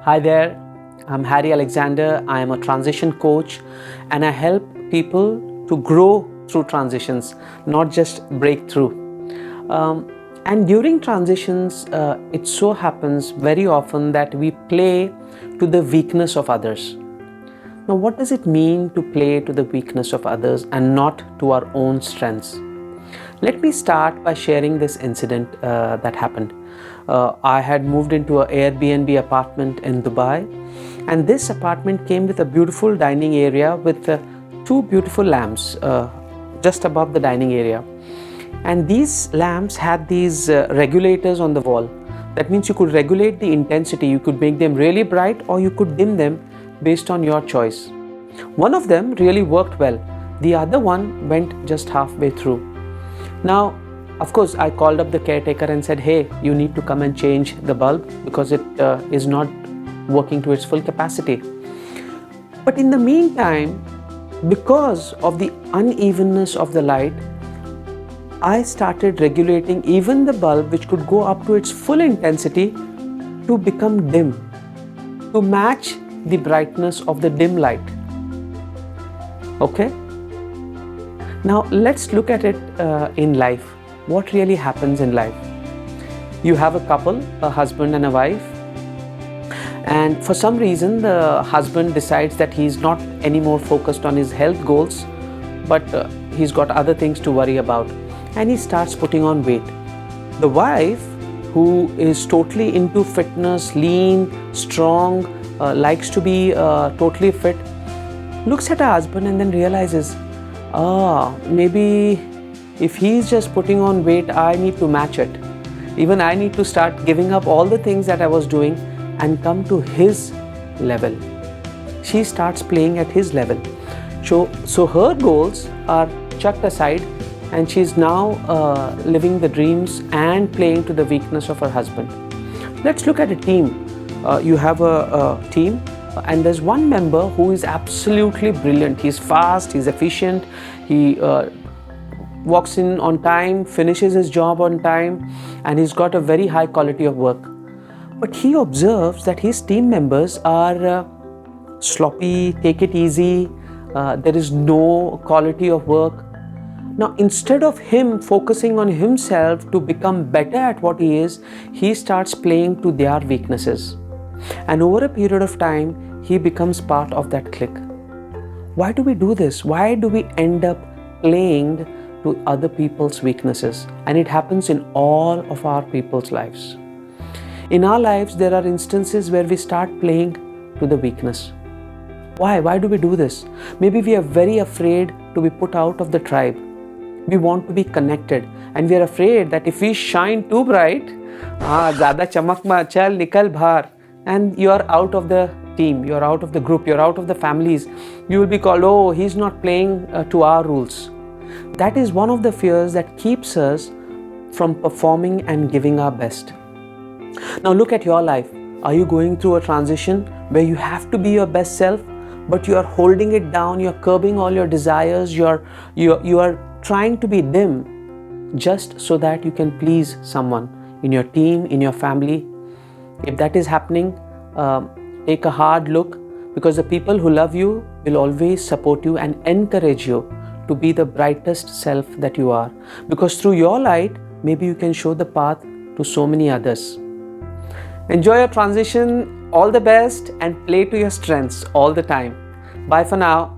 Hi there, I'm Harry Alexander. I am a transition coach and I help people to grow through transitions, not just break through. And during transitions, it so happens very often that we play to the weakness of others. Now, what does it mean to play to the weakness of others and not to our own strengths? Let me start by sharing this incident that happened. I had moved into an Airbnb apartment in Dubai, and this apartment came with a beautiful dining area with two beautiful lamps just above the dining area. And these lamps had these regulators on the wall. That means you could regulate the intensity, you could make them really bright or you could dim them based on your choice. One of them really worked well, the other one went just halfway through. Now, of course, I called up the caretaker and said, hey, you need to come and change the bulb because it is not working to its full capacity. But in the meantime, because of the unevenness of the light, I started regulating even the bulb, which could go up to its full intensity, to become dim, to match the brightness of the dim light. Okay? Now let's look at it in life. What really happens in life? You have a couple, a husband and a wife, and for some reason the husband decides that he's not anymore focused on his health goals, but he's got other things to worry about, and he starts putting on weight. The wife, who is totally into fitness, lean, strong, likes to be totally fit, looks at her husband and then realizes, maybe if he's just putting on weight, I need to match it. Even I need to start giving up all the things that I was doing and come to his level. She starts playing at his level. So her goals are chucked aside and she's now living the dreams and playing to the weakness of her husband. Let's look at a team. You have a team. And there's one member who is absolutely brilliant. He's fast, he's efficient, he walks in on time, finishes his job on time, and he's got a very high quality of work. But he observes that his team members are sloppy, take it easy, there is no quality of work. Now, instead of him focusing on himself to become better at what he is, he starts playing to their weaknesses. And over a period of time, he becomes part of that clique. Why do we do this? Why do we end up playing to other people's weaknesses? And it happens in all of our people's lives. In our lives, there are instances where we start playing to the weakness. Why? Why do we do this? Maybe we are very afraid to be put out of the tribe. We want to be connected, and we are afraid that if we shine too bright, ज़्यादा चमक में चल निकल बाहर, and you are out of the team, you are out of the group, you are out of the families, you will be called, oh, he's not playing to our rules. That is one of the fears that keeps us from performing and giving our best. Now look at your life. Are you going through a transition where you have to be your best self, but you are holding it down, you are curbing all your desires, you are trying to be dim just so that you can please someone in your team, in your family? If that is happening, take a hard look, because the people who love you will always support you and encourage you to be the brightest self that you are. Because through your light, maybe you can show the path to so many others. Enjoy your transition, all the best, and play to your strengths all the time. Bye for now.